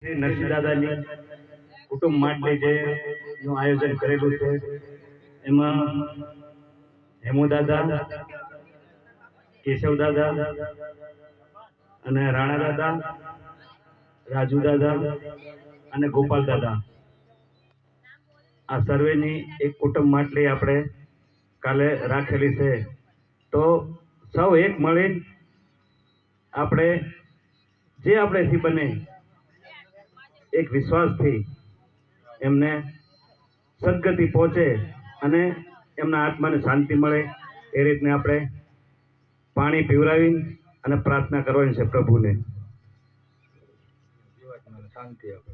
શ્રી નરસિંહ દાદાની કુટુંબ માટે જે નું આયોજન કરેલું છે એમાં હેમુ દાદા, કેશવ દાદા અને રાણા દાદા, રાજુ દાદા અને ગોપાલ દાદા આ સર્વેની એક કુટુંબ માટે આપણે કાલે રાખેલી છે. તો સૌ એક મળી આપણે જે આપણેથી બને એક વિશ્વાસથી એમને સદગતિ પહોંચે અને એમના આત્માને શાંતિ મળે એ રીતને આપણે પાણી પીવડાવી અને પ્રાર્થના કરવાની છે પ્રભુને. શાંતિ આપે.